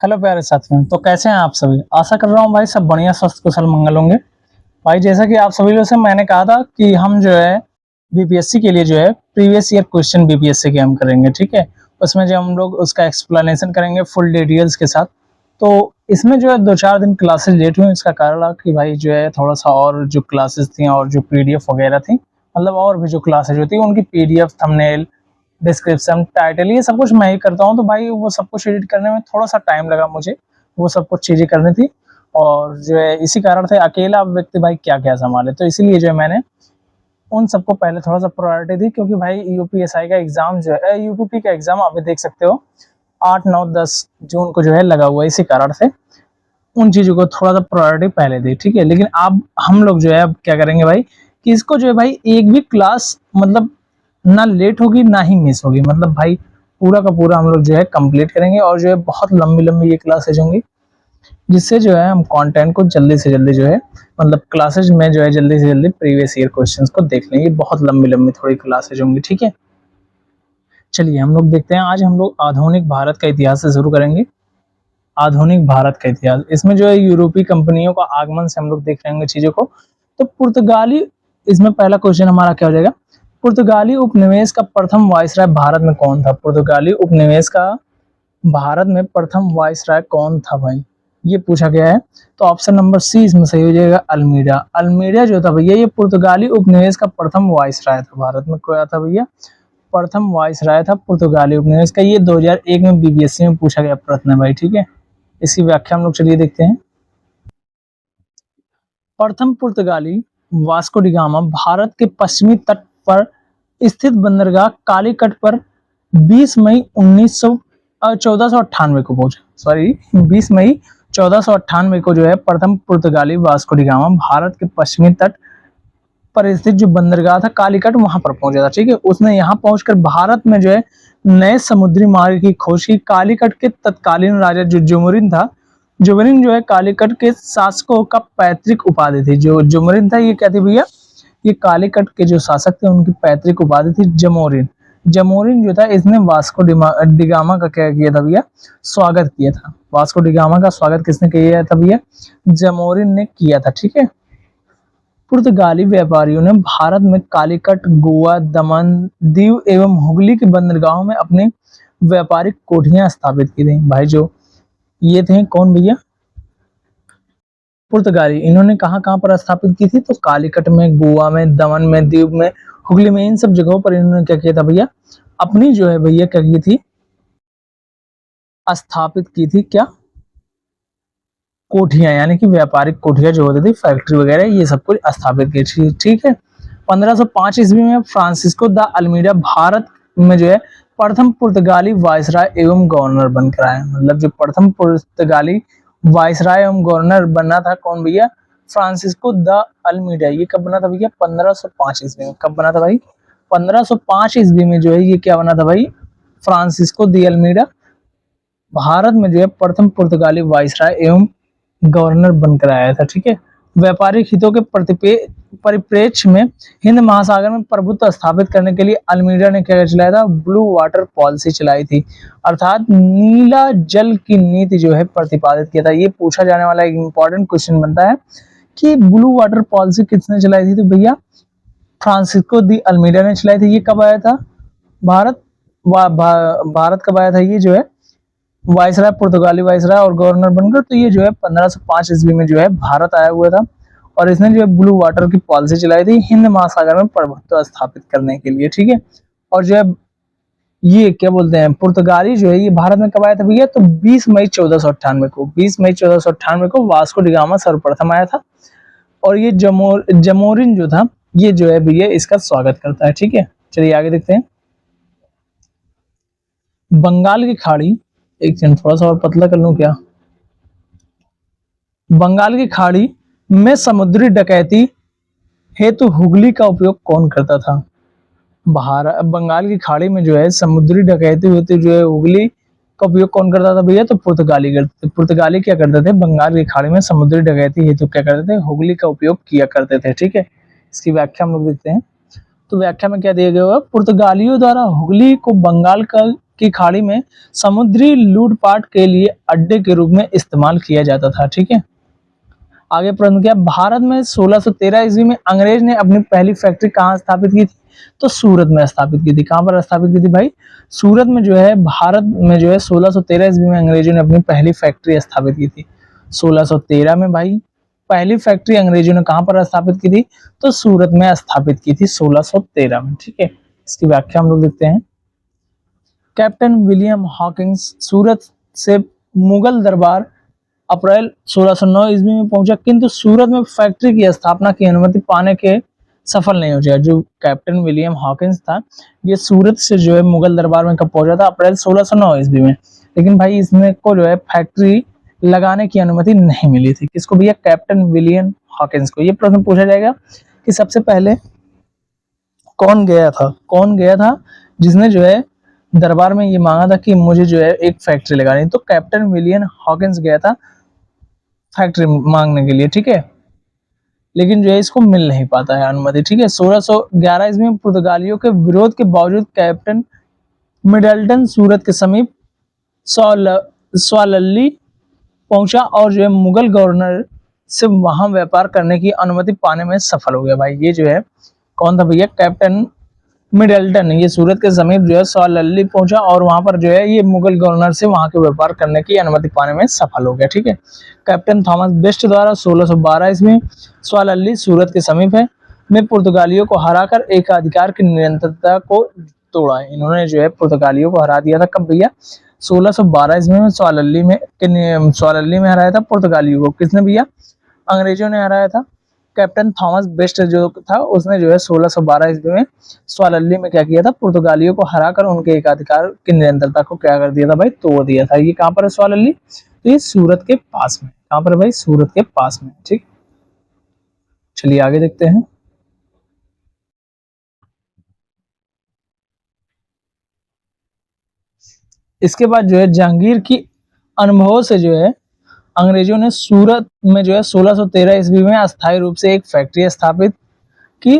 Hello प्यारे साथियों। तो कैसे हैं आप सभी? आशा कर रहा हूँ भाई सब बढ़िया, स्वस्थ कुशल मंगल होंगे। भाई जैसा कि आप सभी लोगों से मैंने कहा था कि हम जो है बीपीएससी के लिए जो है प्रीवियस ईयर क्वेश्चन बीपीएससी के हम करेंगे, ठीक है। उसमें जो हम लोग उसका एक्सप्लेनेशन करेंगे फुल डिटेल्स के साथ। तो इसमें जो है 2-4 दिन क्लासेस लेट हुई, इसका कारण रहा कि भाई जो है थोड़ा सा और जो क्लासेस थी और जो पीडीएफ वगैरह थी, मतलब और भी जो क्लासेज होती है उनकी पीडीएफ, थंबनेल, डिस्क्रिप्शन, टाइटल, ये सब कुछ मैं ही करता हूँ। तो भाई वो सब कुछ एडिट करने में थोड़ा सा टाइम लगा मुझे, वो सब कुछ चीज़ें करनी थी। और जो है इसी कारण से अकेला व्यक्ति भाई क्या क्या संभाले, तो इसीलिए जो है मैंने उन सबको पहले थोड़ा सा प्रायोरिटी दी। क्योंकि भाई यूपीएसआई का एग्जाम जो है, यूपीपी का एग्जाम आप देख सकते हो 8, 9, 10 जून को जो है लगा हुआ है। इसी कारण से उन चीज़ों को थोड़ा सा प्रायोरिटी पहले दी, ठीक है। लेकिन अब हम लोग जो है अब क्या करेंगे भाई कि इसको जो है भाई एक भी क्लास मतलब ना लेट होगी ना ही मिस होगी, मतलब भाई पूरा का पूरा हम लोग जो है कंप्लीट करेंगे। और जो है बहुत लंबी लंबी ये क्लासेज होंगी, जिससे जो है हम कंटेंट को जल्दी से जल्दी जो है मतलब क्लासेज में जो है जल्दी से जल्दी प्रीवियस ईयर क्वेश्चंस को देख लेंगे। बहुत लंबी लंबी थोड़ी क्लासेज होंगी, ठीक है। चलिए हम लोग देखते हैं। आज हम लोग आधुनिक भारत का इतिहास से शुरू करेंगे। आधुनिक भारत का इतिहास, इसमें जो है यूरोपीय कंपनियों का आगमन से हम लोग देख लेंगे चीजों को। तो पुर्तगाली, इसमें पहला क्वेश्चन हमारा क्या हो जाएगा, पुर्तगाली उपनिवेश का प्रथम वायसराय भारत में कौन था? पुर्तगाली उपनिवेश का भारत में प्रथम वायसराय कौन था भाई, ये पूछा गया है। तो ऑप्शन नंबर सी इसमें सही हो जाएगा, अल्मीडा। अल्मीडा जो था भैया ये पुर्तगाली उपनिवेश का प्रथम वायसराय था भारत में। क्या था भैया? प्रथम वायसराय था पुर्तगाली उपनिवेश का। ये 2001 में बीबीएससी में पूछा गया प्रश्न है भाई, ठीक है। इसकी व्याख्या हम लोग चलिए देखते हैं। प्रथम पुर्तगाली वास्को डी गामा भारत के पश्चिमी तट पर स्थित बंदरगाह कालीकट पर 20 मई 1498 को पहुंचा। सॉरी, 20 मई 1498 को जो है प्रथम पुर्तगाली वास्को डी गामा भारत के पश्चिमी तट पर स्थित जो बंदरगाह था कालीकट, वहां पर पहुंचा था, ठीक है। उसने यहाँ पहुंचकर भारत में जो है नए समुद्री मार्ग की खोज की। कालीकट के तत्कालीन राजा जो जुमरिन था, जुमरिन जो है कालीकट के शासकों का पैतृक उपाधि थी। जो जुमरिन था ये क्या थी भैया? ये कालीकट के जो शासक थे उनकी पैतृक उपाधि थी जमोरिन। जमोरिन जो था इसने वास्को डिगामा का क्या किया था भैया? स्वागत किया था। वास्को डिगामा का स्वागत किसने किया था भैया? जमोरिन ने किया था, ठीक है। पुर्तगाली व्यापारियों ने भारत में कालीकट, गोवा, दमन, दीव एवं हुगली के बंदरगाहों में अपनी व्यापारिक कोठियां स्थापित की थी। भाई जो ये थे कौन भैया? पुर्तगाली। इन्होंने कहाँ कहाँ पर स्थापित की थी? तो कालीकट में, गोवा में, दमन में, दीव में, हुगली में, इन सब जगहों पर इन्होंने क्या किया था भैया? अपनी जो है भैया क्या की थी? स्थापित की थी क्या? कोठियां, यानी कि व्यापारिक कोठियां जो होती थी, फैक्ट्री वगैरह, ये सब कुछ स्थापित की थी, ठीक है। 1505 ईस्वी में फ्रांसिस्को द अल्मीडा भारत में जो है प्रथम पुर्तगाली वायसराय एवं गवर्नर बनकर आए। मतलब जो प्रथम पुर्तगाली वायसराय एवं गवर्नर बना था कौन भैया? Francisco de Almeida. ये कब बना था भैया? 1505 ईस्वी में। कब बना था भाई? 1505 ईस्वी में जो है ये क्या बना था भाई? फ्रांसिस्को द अल्मीडा भारत में जो है प्रथम पुर्तगाली वायसराय एवं गवर्नर बनकर आया था, ठीक है। व्यापारिक हितों के परिप्रेक्ष्य में हिंद महासागर में प्रभुत्व स्थापित करने के लिए अल्मीडा ने क्या चलाया था? ब्लू वाटर पॉलिसी चलाई थी, अर्थात नीला जल की नीति जो है प्रतिपादित किया था। ये पूछा जाने वाला एक इंपॉर्टेंट क्वेश्चन बनता है कि ब्लू वाटर पॉलिसी किसने चलाई थी? तो भैया फ्रांसिस्को दी अल्मीडा ने चलाई थी। ये कब आया था भारत? भारत कब आया था ये जो है वायसराय, पुर्तगाली वायसराय और गवर्नर बनकर? तो ये जो है 1505 ईस्वी में जो है भारत आया हुआ था। और इसने जो है ब्लू वाटर की पॉलिसी चलाई थी हिंद महासागर में प्रभुत्व स्थापित करने के लिए, ठीक है। और जो है ये क्या बोलते हैं, पुर्तगाली जो है ये भारत में कब आया था भैया? तो 20 मई 1498 को, 20 मई 1498 को वास्को डी गामा सर्वप्रथम आया था। और ये जमोरिन जो था ये जो है भैया इसका स्वागत करता है, ठीक है। चलिए आगे देखते हैं। बंगाल की खाड़ी, एक सेकंड थोड़ा सा और पतला कर लूं क्या? बंगाल की खाड़ी में समुद्री डकैती हेतु हुगली का उपयोग कौन करता था? भारत बंगाल की खाड़ी में जो है समुद्री डकैती हेतु जो है हुगली का उपयोग कौन करता था भैया? तो पुर्तगाली करते थे। पुर्तगाली क्या करते थे? बंगाल की खाड़ी में समुद्री डकैती हेतु क्या करते थे? हुगली का उपयोग किया करते थे, ठीक है। इसकी व्याख्या हम लोग देखते हैं। तो व्याख्या में क्या दिया गया हुआ? पुर्तगालियों द्वारा हुगली को बंगाल का की खाड़ी में समुद्री लूटपाट के लिए अड्डे के रूप में इस्तेमाल किया जाता था। ठीक है, आगे प्रश्न किया, भारत में 1613 ईस्वी में अंग्रेज ने अपनी पहली फैक्ट्री कहाँ स्थापित की थी? तो सूरत में स्थापित की थी। कहाँ पर स्थापित की थी भाई? सूरत में जो है, भारत में जो है 1613 ईस्वी में अंग्रेजों ने अपनी पहली फैक्ट्री स्थापित की थी। 1613 में भाई पहली फैक्ट्री अंग्रेजों ने कहाँ पर स्थापित की थी? तो सूरत में स्थापित की थी 1613 में। ठीक है, इसकी व्याख्या हम लोग देखते हैं। कैप्टन विलियम हॉकिंस सूरत से मुगल दरबार अप्रैल 1609 ईस्वी में पहुंचा, किंतु सूरत में फैक्ट्री की स्थापना की अनुमति पाने के सफल नहीं हो जाए। जो कैप्टन विलियम हॉकिंस था, ये सूरत से जो है मुगल दरबार में कब पहुंचा था? अप्रैल 1609 ईस्वी में। लेकिन भाई इसमें को जो है फैक्ट्री लगाने की अनुमति नहीं मिली थी। किसको भैया? कैप्टन विलियम हॉकिंस को। ये प्रश्न पूछा जाएगा कि सबसे पहले कौन गया था जिसने जो है दरबार में ये मांगा था कि मुझे जो है एक फैक्ट्री लगानी? तो कैप्टन विलियम हॉकिंस गया था फैक्ट्री मांगने के लिए। ठीक है, लेकिन जो है इसको मिल नहीं पाता है अनुमति। ठीक है, 1611 ईस्वी में पुर्तगालियों के विरोध के बावजूद कैप्टन मिडल्टन सूरत के समीप स्वालल्ली पहुंचा और जो है मुगल गवर्नर से वहां व्यापार करने की अनुमति पाने में सफल हो गया। भाई ये जो है कौन था भैया? Captain Middleton. ये सूरत के समीप जो है स्वालल्ली पहुंचा और वहां पर जो है ये मुगल गवर्नर से वहां के व्यापार करने की अनुमति पाने में सफल हो गया। ठीक है, कैप्टन थॉमस बेस्ट द्वारा 1612 ईस्वी स्वालल्ली सूरत के समीप है में पुर्तगालियों को हराकर एकाधिकार की निरंतरता को तोड़ा। इन्होंने जो है पुर्तगालियों को हरा दिया था। कब भैया? 1612 ईस्वी में स्वालल्ली में हराया था पुर्तगालियों को। किसने भैया? अंग्रेजों ने हराया था। कैप्टन थॉमस बेस्ट जो था उसने जो है 1612 ईस्वी में स्वालल्ली में क्या किया था? पुर्तगालियों को हराकर उनके एकाधिकार की निरंतरता को क्या कर दिया था भाई? तोड़ दिया था। ये कहाँ पर है स्वालल्ली? तो ये सूरत के पास में। कहाँ पर भाई? सूरत के पास में। ठीक, चलिए आगे देखते हैं। इसके बाद जो है जहांगीर की अनुभव से जो है अंग्रेजों ने सूरत में जो है 1613 ईस्वी में अस्थायी रूप से एक फैक्ट्री स्थापित की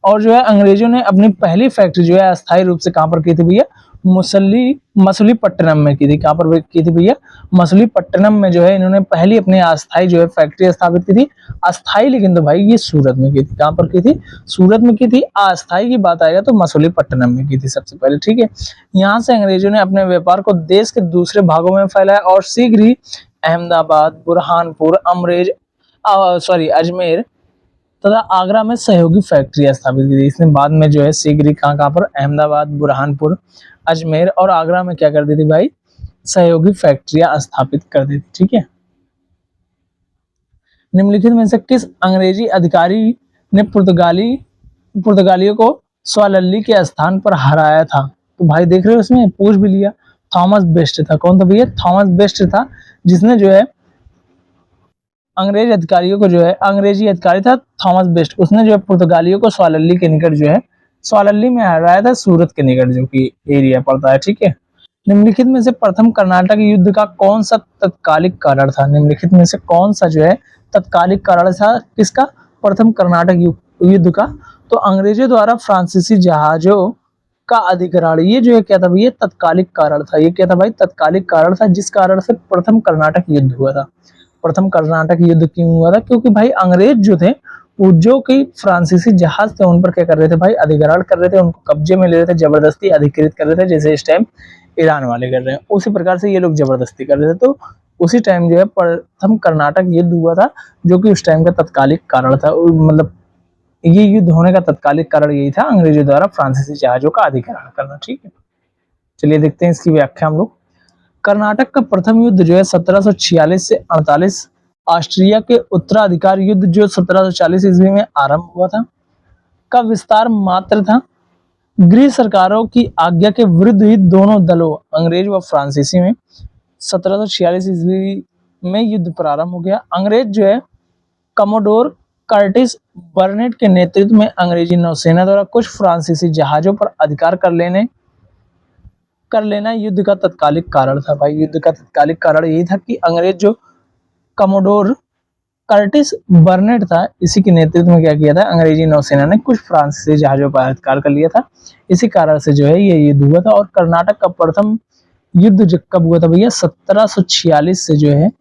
और जो है अंग्रेजों ने अपनी पहली फैक्ट्री जो है अस्थायी रूप से कहाँ पर की थी भैया? मछलीपट्टनम में की थी। कहाँ पर की थी भैया? मछलीपट्टनम में जो है इन्होंने पहली अपनी अस्थायी जो है फैक्ट्री स्थापित की थी। अस्थायी लेकिन तो भाई ये सूरत में की थी। कहाँ पर की थी? सूरत में की थी। अस्थायी की बात आएगा तो मछलीपट्टनम में की थी सबसे पहले। ठीक है, यहाँ से अंग्रेजों ने अपने व्यापार को देश के दूसरे भागों में फैलाया और शीघ्र ही अहमदाबाद, बुरहानपुर, अजमेर तथा आगरा में सहयोगी फैक्ट्रियां स्थापित की थी। इसने बाद में जो है शीघ्र ही कहाँ पर? अहमदाबाद, बुरहानपुर, अजमेर और आगरा में क्या कर दी थी भाई? सहयोगी फैक्ट्रियां स्थापित कर दी थी। ठीक है, निम्नलिखित में से किस अंग्रेजी अधिकारी ने पुर्तगालियों को स्वालल्ली के स्थान पर हराया था? तो भाई देख रहे हो इसमें पूछ भी लिया। थॉमस बेस्ट था। कौन था भैया? थॉमस बेस्ट था, जिसने जो है अंग्रेजी अधिकारी था थॉमस बेस्ट। उसने जो है पुर्तगालियों को स्वालल्ली के निकट जो है स्वालल्ली में हराया था, सूरत के निकट जो कि एरिया पड़ता है। ठीक है, निम्नलिखित में से प्रथम कर्नाटक युद्ध का कौन सा तत्कालिक कारण था? निम्नलिखित में से कौन सा जो है तत्कालिक कारण था? किसका? प्रथम कर्नाटक युद्ध का। तो अंग्रेजों द्वारा फ्रांसीसी जहाजों का अधिग्रहण, ये जो है क्या था भैया? तत्कालिक कारण था। ये क्या था भाई? तत्कालिक कारण था, जिस कारण से प्रथम कर्नाटक युद्ध हुआ था। प्रथम कर्नाटक युद्ध क्यों हुआ था? क्योंकि भाई अंग्रेज जो थे वो जो कि फ्रांसीसी जहाज थे उन पर क्या कर रहे थे भाई? अधिग्रहण कर रहे थे, उनको कब्जे में ले रहे थे, जबरदस्ती अधिकृत कर रहे थे, जैसे इस टाइम ईरान वाले कर रहे हैं। उसी प्रकार से ये लोग जबरदस्ती कर रहे थे। तो उसी टाइम जो है प्रथम कर्नाटक युद्ध हुआ था, जो कि उस टाइम का तत्कालिक कारण था। मतलब ये युद्ध होने का तत्कालिक कारण यही था, अंग्रेजों द्वारा फ्रांसीसी जहाजों का अधिग्रहण करना। ठीक है, चलिए देखते हैं इसकी व्याख्या हम लोग। कर्नाटक का प्रथम युद्ध जो है 1746 से 48, ऑस्ट्रिया के उत्तराधिकार युद्ध जो 1740 ईस्वी में आरंभ हुआ था, का विस्तार मात्र था। गृह सरकारों की आज्ञा के विरुद्ध ही दोनों दलों अंग्रेज व फ्रांसीसी में 1746 ईस्वी में युद्ध प्रारंभ हो गया। अंग्रेज जो है कमोडोर कर्टिस बर्नेट के नेतृत्व में अंग्रेजी नौसेना द्वारा कुछ फ्रांसीसी जहाजों पर अधिकार कर लेना युद्ध का तत्कालिक कारण था। भाई युद्ध का तत्कालिक कारण यही था कि अंग्रेज जो कमोडोर कर्टिस बर्नेट था, इसी के नेतृत्व में क्या किया था, अंग्रेजी नौसेना ने कुछ फ्रांसीसी जहाजों पर आयत्कार कर लिया था। इसी कारण से जो है ये युद्ध हुआ था। और कर्नाटक का प्रथम युद्ध जो कब हुआ था भैया, 1746 से जो है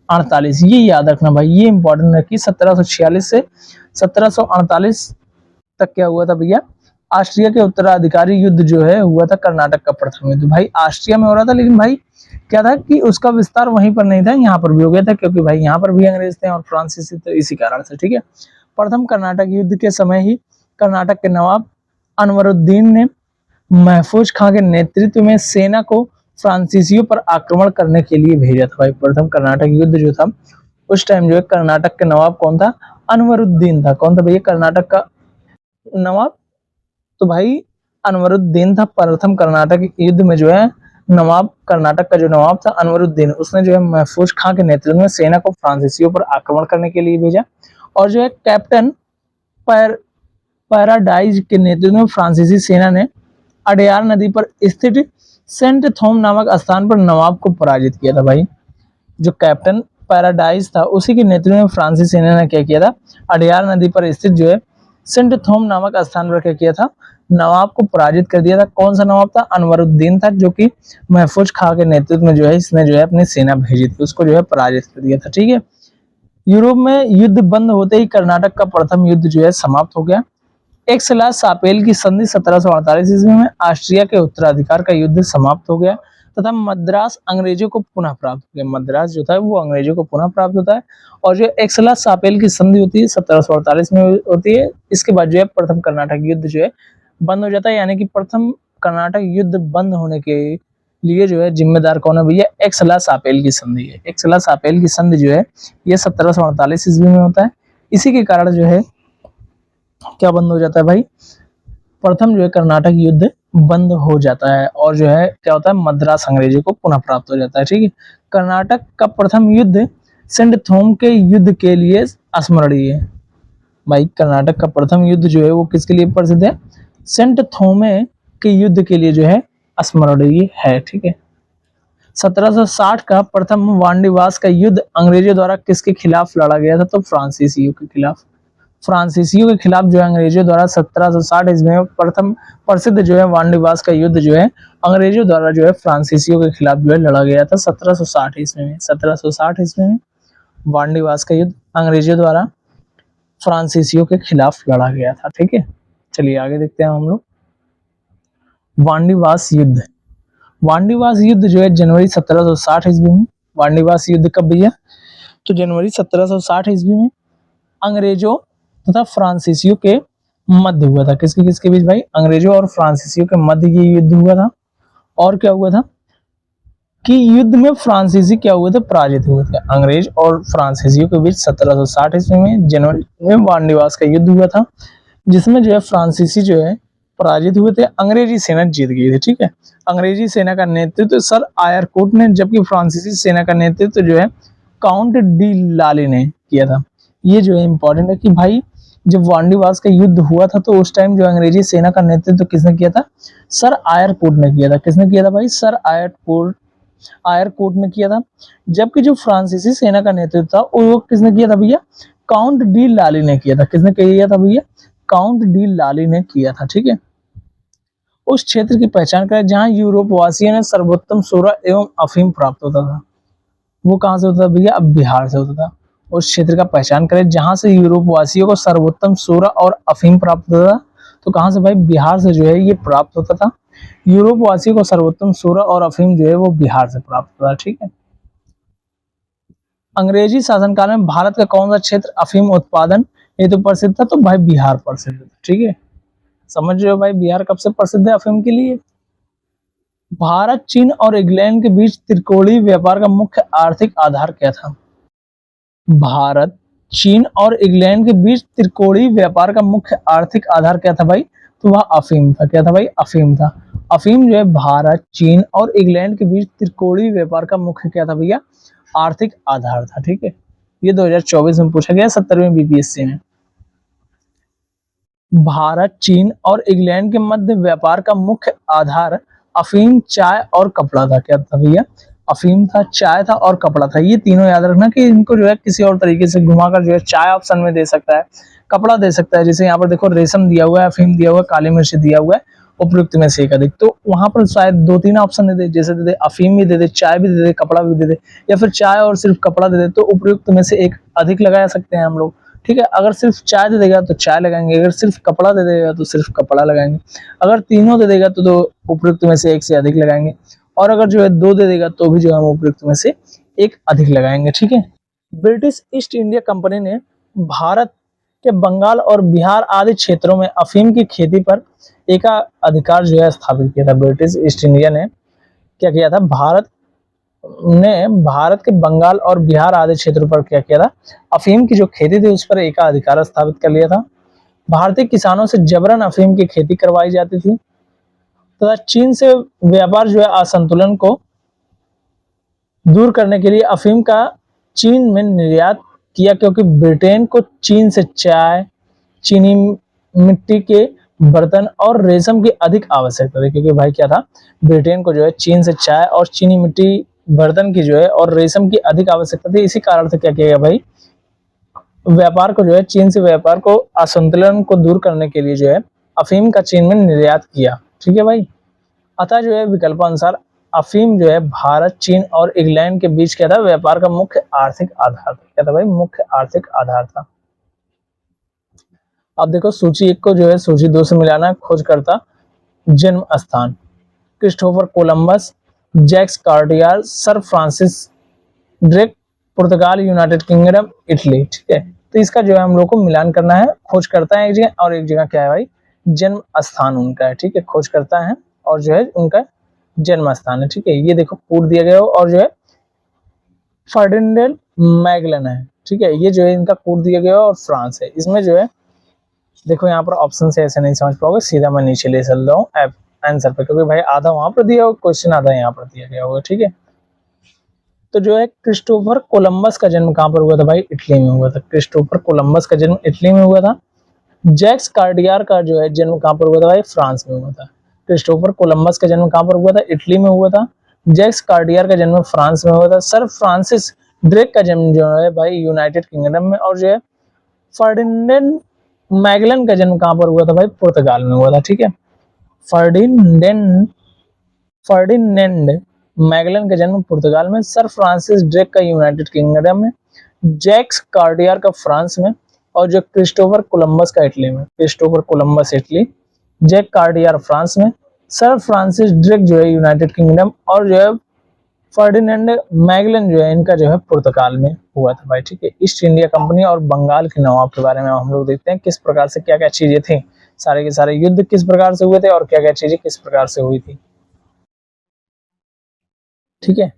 48, ये याद रखना भाई, ये इंपॉर्टेंट है कि 1746 से 1748 तक क्या हुआ था भैया, ऑस्ट्रिया के उत्तराधिकारी युद्ध जो है हुआ था कर्नाटक का प्रथम युद्ध। भाई ऑस्ट्रिया में हो रहा था, लेकिन भाई क्या था कि उसका विस्तार वहीं पर नहीं था, यहाँ पर भी हो गया था, क्योंकि भाई यहाँ पर भी अंग्रेज थे और फ्रांसीसी, तो इसी कारण से। ठीक है, प्रथम कर्नाटक युद्ध के समय ही कर्नाटक के नवाब अनवरुद्दीन ने महफूज खां के नेतृत्व में सेना को फ्रांसीसियों पर आक्रमण करने के लिए भेजा था। भाई प्रथम कर्नाटक युद्ध जो था उस टाइम जो है कर्नाटक के नवाब कौन था, अनवरुद्दीन था। कौन था भैया कर्नाटक का नवाब, तो भाई अनवरुद्दीन था। प्रथम कर्नाटक युद्ध में जो है नवाब, कर्नाटक का जो नवाब था अनवरुद्दीन, उसने जो है महफूज खां के नेतृत्व में सेना को फ्रांसीसियों पर आक्रमण करने के लिए भेजा। और जो है कैप्टन पैराडाइज के नेतृत्व में फ्रांसीसी सेना ने अडयार नदी पर स्थित सेंट थोम नामक स्थान पर नवाब को पराजित किया था। भाई जो कैप्टन पैराडाइज था उसी के नेतृत्व में फ्रांसीसी सेना ने क्या किया था, अडयार नदी पर स्थित जो है सेंट थोम नामक स्थान पर क्या किया था, नवाब को पराजित कर दिया था। कौन सा नवाब था, अनवरुद्दीन था, जो कि महफूज खां के नेतृत्व में जो है इसने जो है अपनी सेना भेजी थी, उसको जो है पराजित कर दिया था। ठीक है, यूरोप में युद्ध बंद होते ही कर्नाटक का प्रथम युद्ध जो है समाप्त हो गया। एक्स-ला-शापेल की संधि 1748 ईस्वी में ऑस्ट्रिया के उत्तराधिकार का युद्ध समाप्त हो गया तथा मद्रास अंग्रेजों को पुनः प्राप्त हो गया। मद्रास जो था वो अंग्रेजों को पुनः प्राप्त होता है। और जो एक्स-ला-शापेल की संधि होती है 1748 में होती है। इसके बाद जो है प्रथम कर्नाटक युद्ध जो है बंद हो जाता है, यानी कि प्रथम कर्नाटक युद्ध बंद होने के लिए जो है जिम्मेदार कौन है भैया, एक्स-ला-शापेल की संधि है। एक्स-ला-शापेल की संधि जो है ये 1748 ईस्वी में होता है। इसी के कारण जो है क्या बंद हो जाता है भाई, प्रथम जो है कर्नाटक युद्ध बंद हो जाता है। और जो है क्या होता है, मद्रास अंग्रेजों को पुनः प्राप्त हो जाता है। ठीक है, कर्नाटक का प्रथम युद्ध सेंट थोम के युद्ध के लिए स्मरणीय है। भाई कर्नाटक का प्रथम युद्ध जो है वो किसके लिए प्रसिद्ध है, सेंट थोमे के युद्ध के लिए जो है स्मरणीय है। ठीक है, 1760 का प्रथम वांडीवास का युद्ध अंग्रेजों द्वारा किसके खिलाफ लड़ा गया था, तो फ्रांसीसियों के खिलाफ। फ्रांसीसियों के खिलाफ जो है अंग्रेजों द्वारा 1760 ईस्वी में प्रथम प्रसिद्ध जो है वांडीवास का युद्ध जो है अंग्रेजों द्वारा जो है फ्रांसीसियों के खिलाफ जो है लड़ा गया था 1760 ईस्वी में। 1760 ईस्वी में वांडीवास का युद्ध अंग्रेजों द्वारा फ्रांसीसियों के खिलाफ लड़ा गया था। ठीक है, चलिए आगे देखते हैं हम लोग। वांडीवास युद्ध, वांडीवास युद्ध जो है जनवरी 1760 ईस्वी में। वांडीवास युद्ध कब भैया, तो जनवरी 1760 ईस्वी में अंग्रेजों तथा फ्रांसीसियों के मध्य हुआ था। किसके किसके बीच भाई, अंग्रेजों और फ्रांसीसियों के मध्य ये युद्ध हुआ था। और क्या हुआ था कि युद्ध में फ्रांसीसी क्या हुए थे, पराजित हुए थे। अंग्रेज और फ्रांसीसियों के बीच 1760 ईस्वी में जनवरी में वांडीवास का युद्ध हुआ था, जिसमें जो है फ्रांसीसी जो है पराजित हुए थे, अंग्रेजी सेना जीत गई थी। ठीक है, अंग्रेजी सेना का नेतृत्व सर आयरकोट ने, जबकि फ्रांसीसी सेना का नेतृत्व जो है काउंट डी लाली ने किया था। ये जो है इंपॉर्टेंट है कि भाई जब वांडीवास का युद्ध हुआ था तो उस टाइम जो अंग्रेजी सेना का नेतृत्व किसने किया था, सर आयरकोट ने किया था। किसने किया था भाई, सर आयरकोट ने किया था। जबकि जो फ्रांसीसी सेना का नेतृत्व था वो किसने किया था भैया, काउंट डी लाली ने किया था। किसने किया था भैया, काउंट डी लाली ने किया था। ठीक है, उस क्षेत्र की पहचान करें जहां यूरोप वासियों ने सर्वोत्तम सोरा एवं अफीम प्राप्त होता था। वो कहां से होता था भैया, अब बिहार से होता था। उस क्षेत्र का पहचान करें जहां से यूरोप वासियों को सर्वोत्तम सोरा और अफीम प्राप्त होता था, तो कहां से भाई, बिहार से जो है ये प्राप्त होता था। यूरोप वासियों को सर्वोत्तम सोरा और अफीम जो है वो बिहार से प्राप्त होता था। ठीक है, अंग्रेजी शासनकाल में भारत का कौन सा क्षेत्र अफीम उत्पादन हेतु प्रसिद्ध था, तो भाई बिहार प्रसिद्ध था। ठीक है, समझ रहे हो भाई बिहार कब से प्रसिद्ध है अफीम के लिए। भारत, चीन और इंग्लैंड के बीच त्रिकोणीय व्यापार का मुख्य आर्थिक आधार क्या था। भारत, चीन और इंग्लैंड के बीच त्रिकोणीय व्यापार का मुख्य आर्थिक आधार क्या था भाई, तो वह अफीम था। क्या था भाई, अफीम था। अफीम जो है भारत, चीन और इंग्लैंड के बीच त्रिकोणीय व्यापार का मुख्य क्या था भैया, आर्थिक आधार था। ठीक है, ये 2024 में पूछा गया 70वें बीपीएससी में। भारत, चीन और इंग्लैंड के मध्य व्यापार का मुख्य आधार अफीम, चाय और कपड़ा था। क्या था भैया, अफीम था, चाय था और कपड़ा था। ये तीनों याद रखना कि इनको जो है किसी और तरीके से घुमाकर जो है चाय ऑप्शन में दे सकता है, कपड़ा दे सकता है, जैसे यहाँ पर देखो रेशम दिया हुआ है, अफीम दिया हुआ है, काली मिर्च दिया हुआ है, उपयुक्त में से एक अधिक। तो वहां पर शायद 2-3 ऑप्शन दे दे, जैसे दे दे अफीम भी दे दे, चाय भी दे दे, कपड़ा भी दे दे, या फिर चाय और सिर्फ कपड़ा दे दे, तो उपयुक्त में से एक अधिक लगा सकते हैं हम लोग। ठीक है, अगर सिर्फ चाय दे देगा तो चाय लगाएंगे, अगर सिर्फ कपड़ा दे देगा तो सिर्फ कपड़ा लगाएंगे, अगर तीनों दे देगा तो उपयुक्त में से एक से अधिक लगाएंगे, और अगर जो है 2 दे देगा तो भी जो है हम उपयुक्त में से एक अधिक लगाएंगे। ठीक है, ब्रिटिश ईस्ट इंडिया कंपनी ने भारत के बंगाल और बिहार आदि क्षेत्रों में अफीम की खेती पर एकाधिकार जो है स्थापित किया था। ब्रिटिश ईस्ट इंडिया ने क्या किया था, भारत के बंगाल और बिहार आदि क्षेत्रों पर क्या किया था, अफीम की जो खेती थी उस पर एकाधिकार स्थापित कर लिया था। भारतीय किसानों से जबरन अफीम की खेती करवाई जाती थी तथा चीन से व्यापार जो है असंतुलन को दूर करने के लिए अफीम का चीन में निर्यात किया, क्योंकि ब्रिटेन को चीन से चाय, चीनी मिट्टी के बर्तन और रेशम की अधिक आवश्यकता थी। क्योंकि भाई क्या था, ब्रिटेन को जो है चीन से चाय और चीनी मिट्टी बर्तन की जो है और रेशम की अधिक आवश्यकता थी। इसी कारण से क्या किया गया भाई, व्यापार को जो है चीन से व्यापार को असंतुलन को दूर करने के लिए जो है अफीम का चीन में निर्यात किया। ठीक है भाई, अतः जो है विकल्प अनुसार अफीम जो है भारत, चीन और इंग्लैंड के बीच क्या था, व्यापार का मुख्य आर्थिक आधार था। क्या था भाई, मुख्य आर्थिक आधार था। अब देखो सूची 1 को जो है सूची 2 से मिलाना है। खोजकर्ता, जन्म स्थान, Christopher Columbus, Jacques Cartier, sir Francis Drake, पुर्तगाल, यूनाइटेड किंगडम, इटली। ठीक है, तो इसका जो है हम लोग को मिलान करना है। खोजकर्ता है एक जगह और एक जगह क्या है भाई, जन्म स्थान उनका है। ठीक है, खोजकर्ता है और जो है उनका जन्म स्थान है। ठीक है, ये देखो पूर्व दिया गया और जो है फर्डिनेंड मैगलन है। ठीक है, ये जो है इनका कोड दिया गया और फ्रांस है। इसमें जो है देखो यहाँ पर ऑप्शन से ऐसे नहीं समझ पाओगे, सीधा मैं नीचे ले चल रहा हूँ आंसर पे, क्योंकि भाई आधा वहां पर दिया होगा क्वेश्चन, आधा यहाँ पर दिया गया होगा। ठीक है, तो जो है क्रिस्टोफर कोलंबस का जन्म कहां पर हुआ था भाई, इटली में हुआ था। क्रिस्टोफर कोलंबस का जन्म इटली में हुआ था। जैक्स कार्डियर का जो है जन्म कहां पर हुआ था भाई, फ्रांस में हुआ था। क्रिस्टोफर कोलंबस का जन्म कहां पर हुआ था, इटली में हुआ था। जैक्स कार्डियर का जन्म फ्रांस में हुआ था। सर फ्रांसिस ड्रेक का जन्म जो है भाई यूनाइटेड किंगडम में, और जो है फर्डिनेंड मैगलन का जन्म कहां पर हुआ था भाई, पुर्तगाल में हुआ था। ठीक है, फर्डिनेंड मैगलन का जन्म पुर्तगाल में, सर फ्रांसिस ड्रेक का यूनाइटेड किंगडम में, जैक्स कार्डियर का फ्रांस में, और जो क्रिस्टोफर कोलंबस का इटली में। Christopher Columbus Italy, Jack Cartier France में, सर फ्रांसिस ड्रेक जो है यूनाइटेड किंगडम, और जो है फर्डिनेंड मैगलन जो है इनका जो है पुर्तगाल में हुआ था भाई। ठीक है, ईस्ट इंडिया कंपनी और बंगाल के नवाब के बारे में हम लोग देखते हैं किस प्रकार से क्या क्या चीजें थी, सारे के सारे युद्ध किस प्रकार से हुए थे और क्या क्या चीजें किस प्रकार से हुई थी। ठीक है,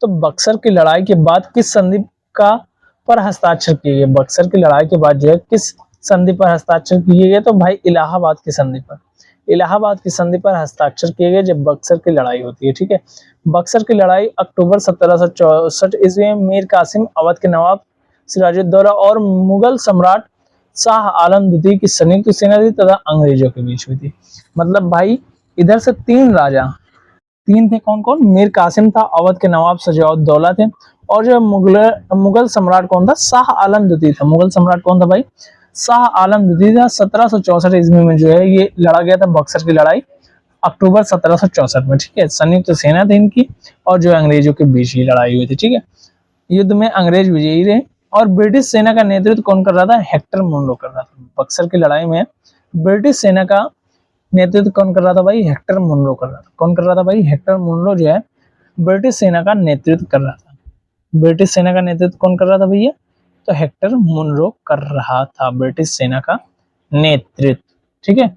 तो बक्सर की लड़ाई के बाद किस संधि का पर हस्ताक्षर किए गए, बक्सर की लड़ाई के बाद जो है किस संधि पर हस्ताक्षर किए गए, तो भाई इलाहाबाद की संधि पर, इलाहाबाद की संधि पर हस्ताक्षर किए गए जब बक्सर की लड़ाई होती है। ठीक है, बक्सर की लड़ाई अक्टूबर 1764 ईस्वी में मीर कासिम, अवध के नवाब सिराजुद्दौला और मुगल सम्राट शाह आलम द्वितीय की संयुक्त सेना थी तथा अंग्रेजों के बीच हुई थी। मतलब भाई इधर से 3 राजा, 3 थे, कौन कौन, मीर कासिम था, अवध के नवाब सिराजुद्दौला थे, और जो मुगल सम्राट कौन था, शाह आलम द्वितीय था। मुगल सम्राट कौन था भाई, शाह आलम द्वितीय था। 1764 ईस्वी में जो है ये लड़ा गया था बक्सर की लड़ाई, अक्टूबर 1764 में। ठीक है, संयुक्त सेना थी इनकी और जो अंग्रेजों के बीच ही लड़ाई हुई थी। ठीक है, युद्ध में अंग्रेज विजयी रहे और ब्रिटिश सेना का नेतृत्व कौन कर रहा था, हेक्टर मुनरो कर रहा था। बक्सर की लड़ाई में ब्रिटिश सेना का नेतृत्व कौन कर रहा था भाई, हेक्टर मुनरो कर रहा था। कौन कर रहा था भाई, हेक्टर मुनरो जो है ब्रिटिश सेना का नेतृत्व कर रहा था। ब्रिटिश सेना का नेतृत्व कौन कर रहा था भैया, तो हेक्टर मुनरो कर रहा था ब्रिटिश सेना का नेतृत्व। ठीक है,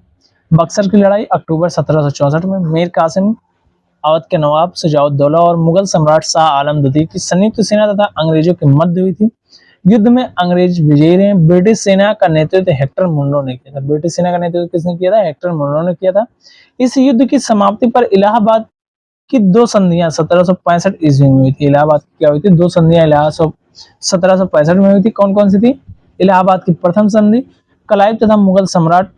बक्सर की लड़ाई अक्टूबर 1764 में मीर कासिम, अवध के नवाब सिराजुद्दौला और मुगल सम्राट शाह आलम द्वितीय की संयुक्त सेना तथा अंग्रेजों के मध्य हुई थी। युद्ध में अंग्रेज विजयी रहे। ब्रिटिश सेना का नेतृत्व हेक्टर मुनरो ने किया था। ब्रिटिश सेना का नेतृत्व किसने किया था, हेक्टर मुनरो ने किया था। इस युद्ध की समाप्ति पर इलाहाबाद की 2 संधियां 1765 ईस्वी में हुई थी। इलाहाबाद की क्या हुई थी, 2 संधियां 1765 में हुई थी। कौन कौन सी थी, इलाहाबाद की प्रथम संधि क्लाइव तथा मुगल सम्राट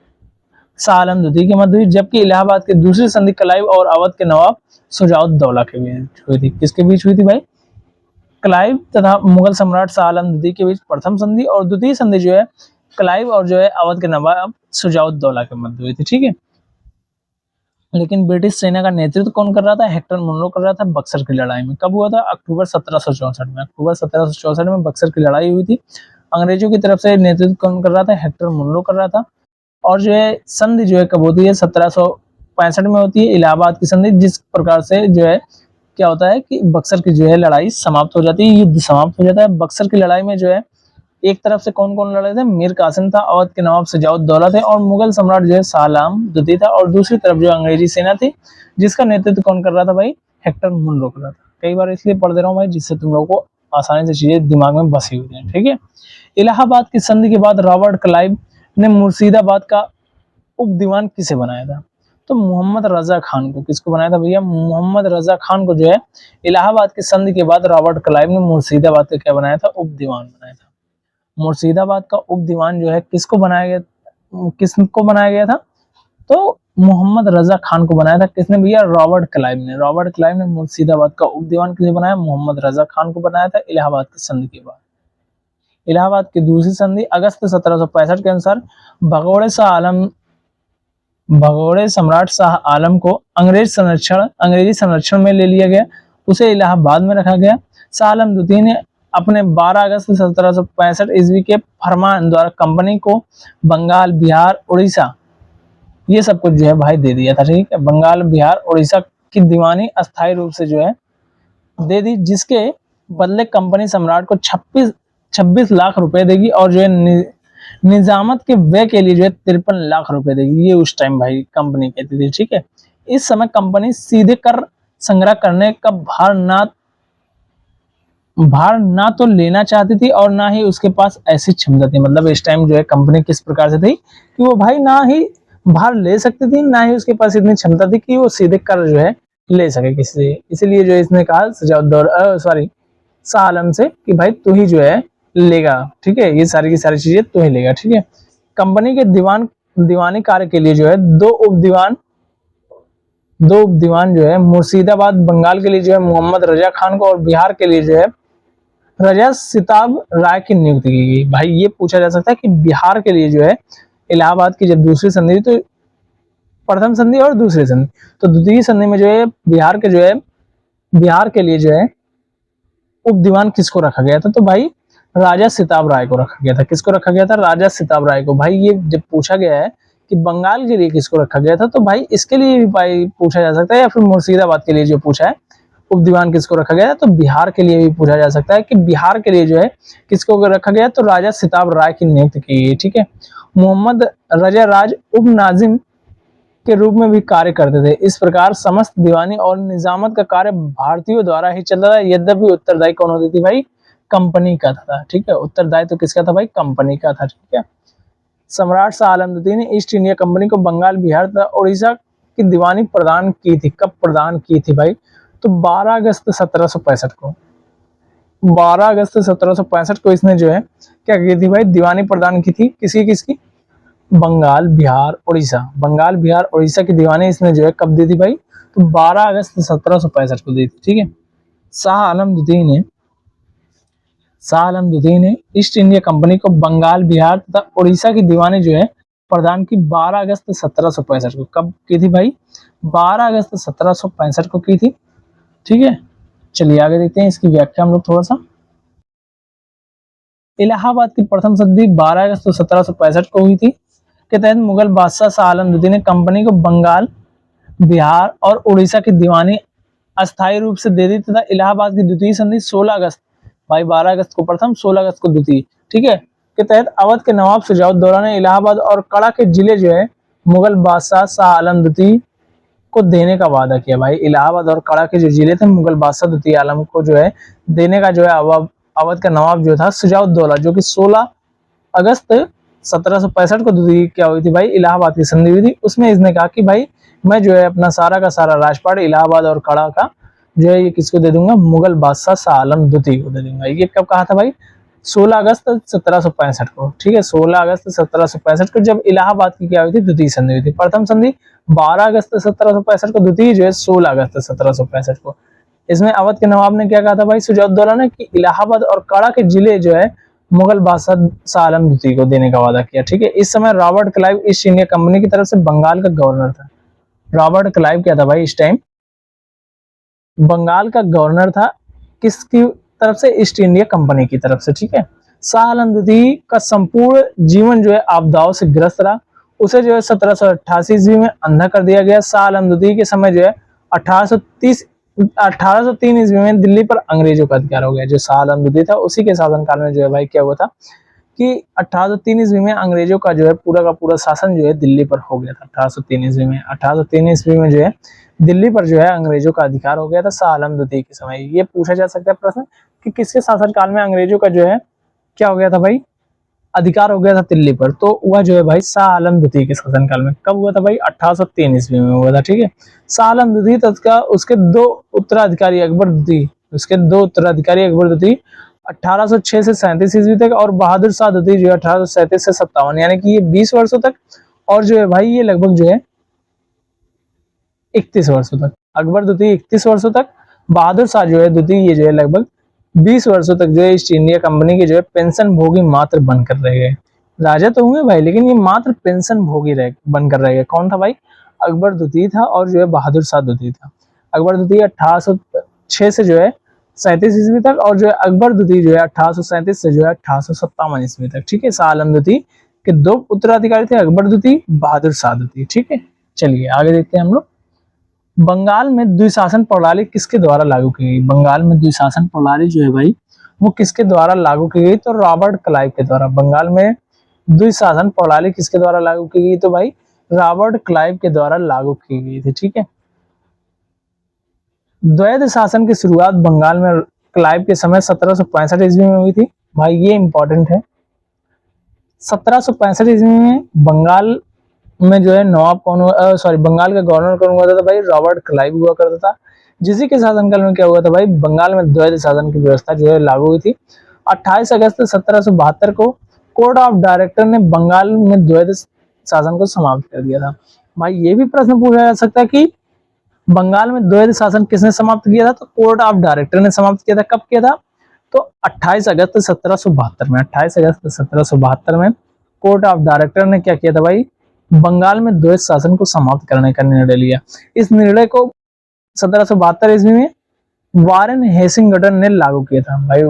शाह आलम द्वितीय के मध्य हुई, जबकि इलाहाबाद की दूसरी संधि क्लाइव और अवध के नवाब शुजाउद्दौला के बीच हुई थी। किसके बीच हुई थी भाई? क्लाइव तथा मुगल सम्राट शाह आलम द्वितीय के बीच प्रथम संधि, और द्वितीय संधि जो है क्लाइव और जो है अवध के नवाब शुजाउद्दौला के मध्य हुई थी। ठीक है, लेकिन ब्रिटिश सेना का नेतृत्व कौन कर रहा था? हेक्टर मुनरो कर रहा था बक्सर की लड़ाई में। कब हुआ था? अक्टूबर 1764 में। अक्टूबर 1764 में बक्सर की लड़ाई हुई थी। अंग्रेजों की तरफ से नेतृत्व कौन कर रहा था? हेक्टर मुनरो कर रहा था। और जो है संधि जो है कब होती है? 1765 में होती है, इलाहाबाद की संधि, जिस प्रकार से जो है क्या होता है कि बक्सर की जो है लड़ाई समाप्त हो जाती है, युद्ध समाप्त हो जाता है। बक्सर की लड़ाई में जो है एक तरफ से कौन कौन लड़े थे? मीर कासिम था, अवध के नवाब शुजाउद्दौला थे, और मुगल सम्राट जो है शाह आलम द्वितीय था। और दूसरी तरफ जो अंग्रेजी सेना थी, जिसका नेतृत्व कौन कर रहा था भाई? हेक्टर मुनरो कर रहा था। कई बार इसलिए पढ़ दे रहा हूँ भाई, जिससे तुम लोगों को आसानी से चीजें दिमाग में बसी हुई है। ठीक है, इलाहाबाद की संधि के बाद रॉबर्ट क्लाइव ने मुर्शिदाबाद का उप दीवान किसे बनाया था? तो मोहम्मद रजा खान को। किसको बनाया था भैया? मोहम्मद रजा खान को जो है इलाहाबाद की संधि के बाद रॉबर्ट क्लाइव ने मुर्शिदाबाद का क्या बनाया था? उप दीवान बनाया था। मुर्शिदाबाद का उप दीवान जो है किसको बनाया गया? किसको बनाया गया था? तो मोहम्मद रजा खान को बनाया था। किसने भैया? रॉबर्ट क्लाइव ने। रॉबर्ट क्लाइव ने मुर्शिदाबाद का उप दीवान किसे बनाया? मोहम्मद रजा खान को बनाया था इलाहाबाद की संधि के बाद। इलाहाबाद की दूसरी संधि अगस्त 1765 के अनुसार भगोड़े सम्राट शाह आलम को अंग्रेजी संरक्षण में ले लिया गया, उसे इलाहाबाद में रखा गया। शाह आलम द्वितीय ने अपने 12 अगस्त 1765 ईस्वी के फरमान द्वारा कंपनी को बंगाल, बिहार, उड़ीसा ये सब कुछ जो है भाई दे दिया था। ठीक है, बंगाल, बिहार, उड़ीसा की दीवानी अस्थायी रूप से जो है दे दी, जिसके बदले कंपनी सम्राट को 26 लाख रुपए देगी, और जो है निजामत के व्यय के लिए जो है 53 लाख रुपए देगी। ये उस टाइम भाई कंपनी कहती थी। ठीक है, इस समय कंपनी सीधे कर संग्रह करने का भार ना तो लेना चाहती थी, और ना ही उसके पास ऐसी क्षमता थी। मतलब इस टाइम जो है कंपनी किस प्रकार से थी कि वो भाई ना ही भार ले सकती थी, ना ही उसके पास इतनी क्षमता थी कि वो सीधे कर जो है ले सके किसी से। इसीलिए जो इसने कहा शाह आलम से कि भाई तू ही जो है लेगा। ठीक है, ये सारी की सारी चीजें तू ही लेगा। ठीक है, कंपनी के दीवानी कार्य के लिए जो है दो उप दीवान जो है मुर्शिदाबाद, बंगाल के लिए जो है मोहम्मद रजा खान को, और बिहार के लिए जो है रजा सिताब राय की नियुक्ति की गई। भाई ये पूछा जा सकता है कि बिहार के लिए जो है इलाहाबाद की जब दूसरी संधि, तो प्रथम संधि और दूसरी संधि, तो द्वितीय संधि में जो है बिहार के लिए जो है उप दीवान किसको रखा गया था? तो भाई राजा सिताब राय को रखा गया था। किसको रखा गया था? राजा सिताब राय को। भाई ये जब पूछा गया है कि बंगाल के लिए किसको रखा गया था, तो भाई इसके लिए भी भाई पूछा जा सकता है, या फिर मुर्शिदाबाद के लिए जो पूछा है उप दीवान किसको रखा गया है, तो बिहार के लिए भी पूछा जा सकता है कि बिहार के लिए जो है किसको रखा गया, तो राजा सिताब राय की नियुक्ति की गई। ठीक है, मोहम्मद रजा राज उप नाजिम के रूप में भी कार्य करते थे। इस प्रकार समस्त दीवानी और निजामत का कार्य भारतीयों द्वारा ही चल रहा था, यद्यपि उत्तरदायी कौन होती थी भाई? कंपनी का था। ठीक है, उत्तरदायी तो किसका था भाई? कंपनी का था। ठीक है, सम्राट शाह आलम द्वितीय ने ईस्ट इंडिया कंपनी को बंगाल, बिहार तथा उड़ीसा की दीवानी प्रदान की थी। कब प्रदान की थी भाई? तो 12 अगस्त 1765 को। 12 अगस्त 1765 को इसने जो है क्या की थी भाई? दीवानी प्रदान की थी। किसकी? बंगाल, बिहार, उड़ीसा। बंगाल, बिहार, उड़ीसा की दीवानी इसने जो है कब दी थी भाई? तो 12 अगस्त 1765 को दी थी। ठीक है, शाह आलम द्वितीय ने ईस्ट इंडिया कंपनी को बंगाल, बिहार तथा उड़ीसा की दीवानी जो है प्रदान की 12 अगस्त 1765 को। कब की थी भाई? 12 अगस्त 1765 को की थी। ठीक है, चलिए आगे देखते हैं इसकी व्याख्या हम लोग थोड़ा सा। इलाहाबाद की प्रथम संधि 12 अगस्त 1765 को हुई थी, के तहत मुगल बादशाह शाह आलम द्वितीय ने कंपनी को बंगाल, बिहार और उड़ीसा की दीवानी अस्थायी रूप से दे दी, तथा इलाहाबाद की द्वितीय संधि 16 अगस्त, भाई 12 अगस्त को प्रथम, 16 अगस्त को द्वितीय, ठीक है, के तहत अवध के नवाब शुजाउद्दौला ने इलाहाबाद और कड़ा के जिले जो है मुगल बादशाह शाह आलम द्वितीय को देने का वादा किया। भाई इलाहाबाद और कड़ा के जो जिले थे मुगल बादशाह द्वितीय आलम को जो है देने का जो है अवध का नवाब जो था शुजाउद्दौला, जो कि 16 अगस्त 1765 को द्वितीय क्या हुई थी भाई? इलाहाबाद की संधि हुई थी। उसमें इसने कहा कि भाई मैं जो है अपना सारा का सारा राजपाट इलाहाबाद और कड़ा का जो है ये किसको दे दूंगा? मुगल बादशाह शाह आलम द्वितीय को दे दूंगा। ये कब कहा था भाई? 16 अगस्त 1765 को, ठीक है, 16 अगस्त 1765 को जब इलाहाबाद की क्या हुई थी, द्वितीय संधि हुई थी। प्रथम संधि 12 अगस्त 1765 को, द्वितीय जो है 16 अगस्त 1765 को। इसमें अवध के नवाब ने क्या कहा था भाई, सुजाउद्दौला ने, कि इलाहाबाद और काड़ा के जिले जो है मुगल बादशाह शाह आलम द्वितीय को देने का वादा किया, ठीक है। इस समय Robert Clive east India company की तरफ से बंगाल का गवर्नर था। रॉबर्ट क्लाइव क्या था भाई, इस टाइम बंगाल का गवर्नर था, किसकी तरफ से, ईस्ट इंडिया कंपनी की तरफ से, ठीक है। शाह आलम द्वितीय का संपूर्ण जीवन जो है आपदाओं से ग्रस्त रहा। उसे जो है 1788 ईस्वी में अंधा कर दिया गया। शाह आलम द्वितीय के समय जो है 1803 ईस्वी में दिल्ली पर अंग्रेजों का अधिकार हो गया। जो शाह आलम द्वितीय था उसी के शासनकाल में जो है भाई क्या हुआ था कि 1803 ईस्वी में अंग्रेजों का जो है पूरा का पूरा शासन जो है दिल्ली पर हो गया था। 1803 ईस्वी में 1803 ईस्वी में जो है दिल्ली पर जो है अंग्रेजों का अधिकार हो गया था शाह आलम द्वितीय के समय। ये पूछा जा सकता है प्रश्न कि किसके शासनकाल में अंग्रेजों का जो है क्या हो गया था भाई, अधिकार हो गया था दिल्ली पर, तो वह जो है भाई शाह आलम द्वितीय के शासनकाल में। कब हुआ था भाई, 1803 ईस्वी में हुआ था, ठीक है। शाह आलम द्वितीय तथा उसके दो उत्तराधिकारी अकबर द्वितीय, उसके दो उत्तराधिकारी अकबर द्वितीय 1806 से 37 ईस्वी तक, और बहादुर शाह द्वितीय जो है 1837 से 57, यानी कि ये 20 वर्षों तक, और जो है भाई ये लगभग जो है 31 वर्षों तक। अकबर द्वितीय 31 वर्षों तक, बहादुर शाह जो है द्वितीय ये जो है लगभग 20 वर्षों तक जो है ईस्ट इंडिया कंपनी के जो है पेंशन भोगी मात्र बनकर रह गए। राजा तो हुए भाई, लेकिन ये मात्र पेंशन भोगी रह बनकर रह गए। कौन था भाई, अकबर द्वितीय था और जो है बहादुर शाह द्वितीय था। अकबर द्वितीय 1806 से जो है 37 ईस्वी तक, और जो है अकबर द्वितीय जो है 1837 से जो है 1857 ईस्वी तक, ठीक है। शाह आलम द्वितीय के दो उत्तराधिकारी थे, अकबर द्वितीय, बहादुर शाह द्वितीय, ठीक है। चलिए आगे देखते हैं हम लोग। बंगाल में द्विशासन प्रणाली किसके द्वारा लागू की गई। बंगाल में द्विशासन प्रणाली जो है भाई वो किसके द्वारा लागू की गई, तो रॉबर्ट क्लाइव के द्वारा। बंगाल में द्विशासन प्रणाली किसके द्वारा लागू की गई, तो भाई रॉबर्ट क्लाइव के द्वारा लागू की गई थी, ठीक है। द्वैध शासन की शुरुआत बंगाल में क्लाइव के समय 1765 ईस्वी में हुई थी। भाई ये इंपॉर्टेंट है। 1765 ईस्वी में बंगाल में जो है नवाब कौन हुआ, सॉरी बंगाल का गवर्नर कौन हुआ था भाई, रॉबर्ट क्लाइव हुआ करता था। जिसी के शासनकाल में क्या हुआ था भाई, बंगाल में द्वैध शासन की व्यवस्था जो है लागू हुई थी। 28 अगस्त 1772 को कोर्ट ऑफ डायरेक्टर ने बंगाल में द्वैध शासन को समाप्त कर दिया था। भाई ये भी प्रश्न पूछा जा सकता है कि बंगाल में द्वैध शासन किसने समाप्त किया था, तो कोर्ट ऑफ डायरेक्टर ने समाप्त किया था। कब किया था, तो 28 अगस्त 1772 में। 28 अगस्त 1772 में कोर्ट ऑफ डायरेक्टर ने क्या किया था भाई, बंगाल में द्वैध शासन को समाप्त करने का निर्णय लिया। इस निर्णय को 1772 ईस्वी में वारेन हेसिंगटन ने लागू किया था। भाई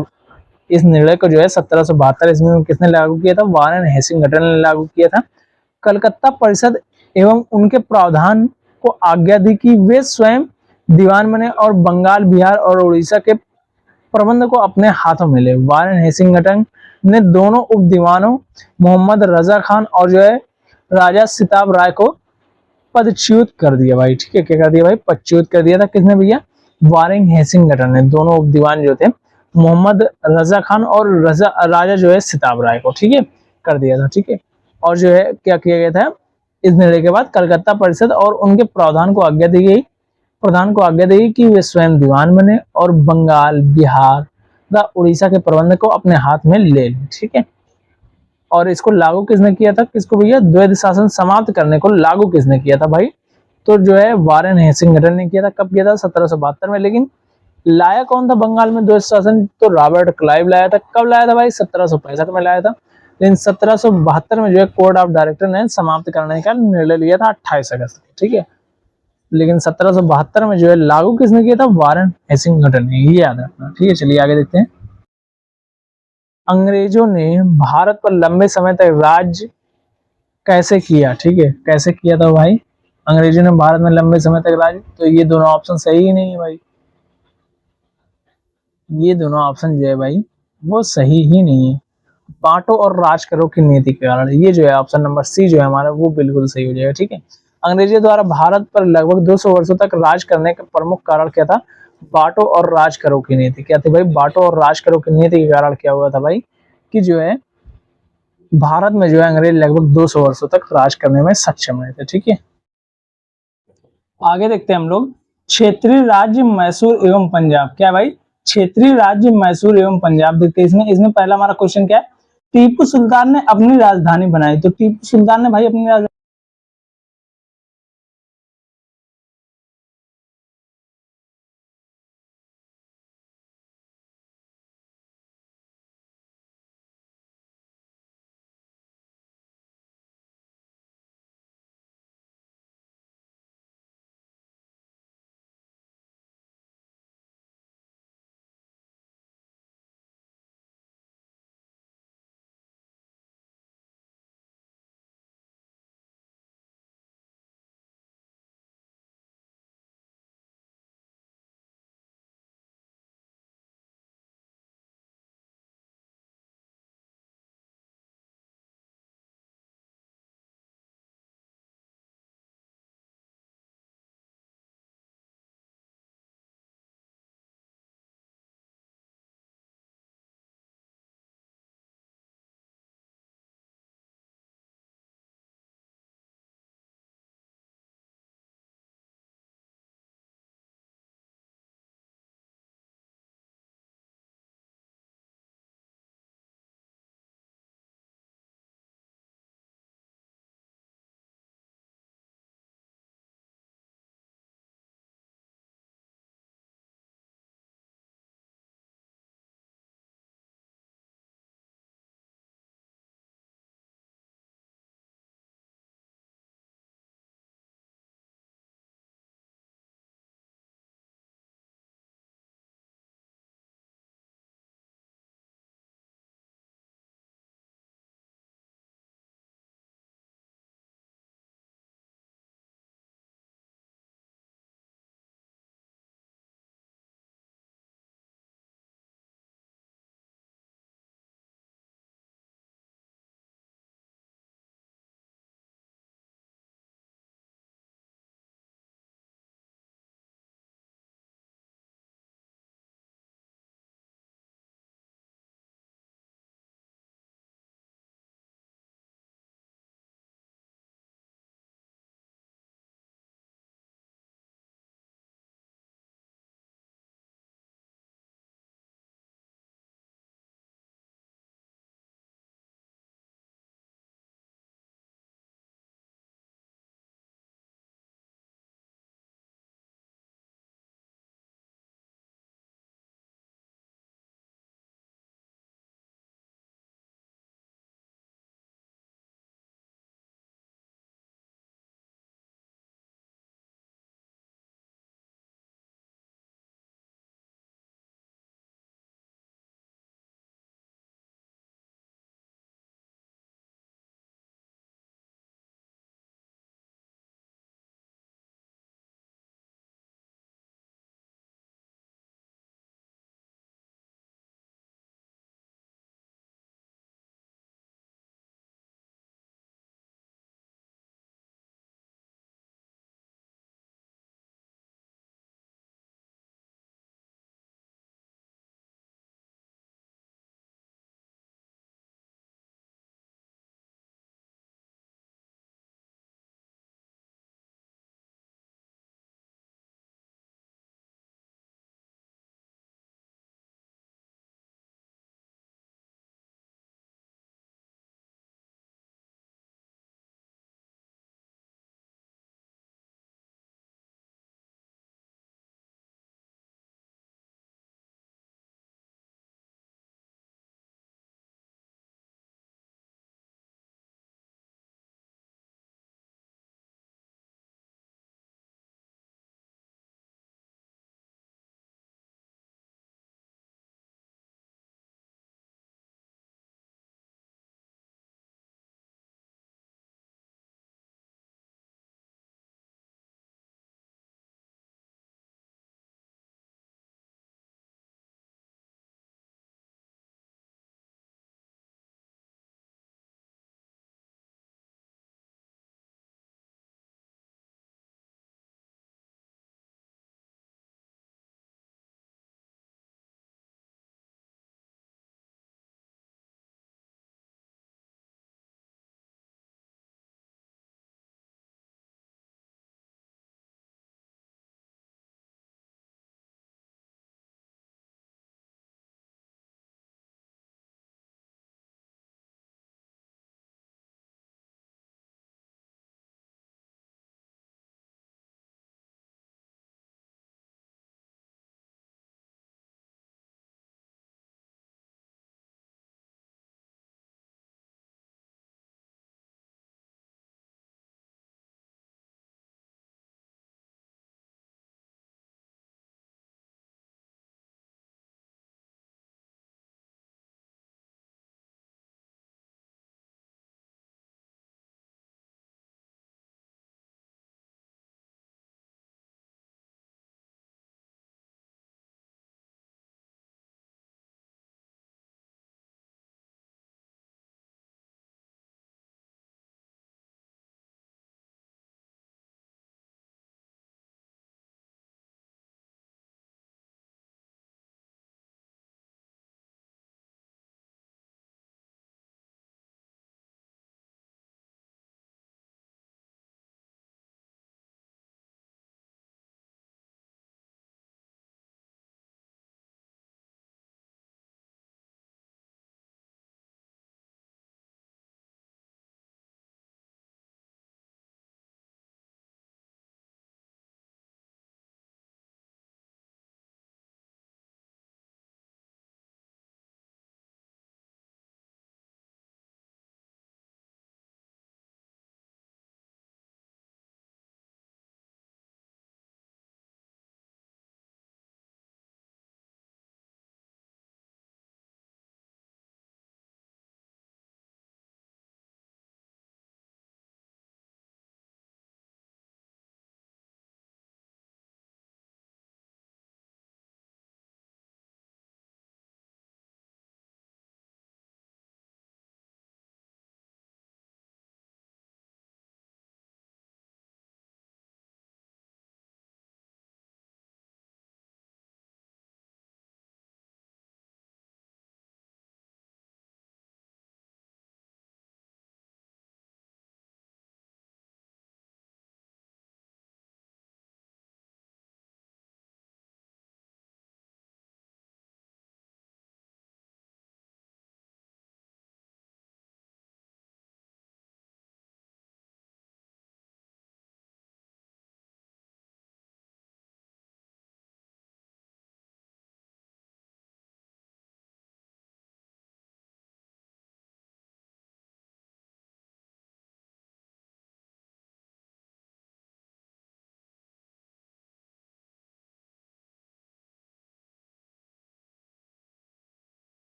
इस निर्णय को जो है 1772 ईस्वी में किसने लागू किया था, वारेन हेसिंगटन ने लागू किया था। कलकत्ता परिषद एवं उनके प्रावधान को आज्ञा दी कि वे स्वयं दीवान बने और बंगाल, बिहार और उड़ीसा के प्रबंध को अपने हाथों में ले। वारेन हेसिंगटन ने दोनों उप दीवानों मोहम्मद रजा खान और जो है राजा सिताब राय को पदच्युत कर दिया भाई, ठीक है। क्या कर दिया भाई, पदच्युत कर दिया था। किसने भैया, वारेन हेसिंगटन ने दोनों उप दीवान जो थे मोहम्मद रजा खान और राजा जो है सिताब राय को, ठीक है, कर दिया था, ठीक है। और जो है क्या किया गया था, इस निर्णय के बाद कलकत्ता परिषद और उनके प्रधान को आज्ञा दी गई कि वे स्वयं दीवान बने और बंगाल, बिहार तथा उड़ीसा के प्रबंध को अपने हाथ में ले लें, ठीक है। और इसको लागू किसने किया था, किसको भैया, द्वैध शासन समाप्त करने को लागू किसने किया था भाई, तो जो है वारेन हेसिंगटन ने किया था। कब किया था, 1772 में। लेकिन लाया कौन था बंगाल में द्वैध शासन, तो रॉबर्ट क्लाइव लाया था। कब लाया था भाई, 1765 में लाया था। लेकिन 1772 में जो है कोर्ट ऑफ डायरेक्टर ने समाप्त करने का निर्णय लिया था 28 अगस्त को, ठीक है। लेकिन 1772 में जो है लागू किसने किया था, वारेन हेसिंगटन ने, ये याद रखना, ठीक है। चलिए आगे देखते हैं। अंग्रेजों ने भारत पर लंबे समय तक राज कैसे किया, ठीक है, कैसे किया था भाई, अंग्रेजों ने भारत में लंबे समय तक राज, तो ये दोनों ऑप्शन सही ही नहीं है भाई। ये दोनों ऑप्शन जो है भाई वो सही ही नहीं है। बांटो और राज करो की नीति के कारण, ये जो है ऑप्शन नंबर सी जो है हमारा वो बिल्कुल सही हो जाएगा, ठीक है। अंग्रेजों द्वारा भारत पर लगभग 200 वर्षों तक राज करने का प्रमुख कारण क्या था, बांटो और राज करो की नीति। क्या थी भाई, बांटो और राज करो की नीति के कारण क्या हुआ था भाई, कि जो है भारत में जो है अंग्रेज लगभग 200 वर्षों तक राज करने में सक्षम रहे थे, ठीक है। आगे देखते हैं हम लोग, क्षेत्रीय राज्य मैसूर एवं पंजाब। क्या भाई, क्षेत्रीय राज्य मैसूर एवं पंजाब। देखते हैं इसमें पहला हमारा क्वेश्चन क्या है, टीपू सुल्तान ने अपनी राजधानी बनाई। तो टीपू सुल्तान ने भाई अपनी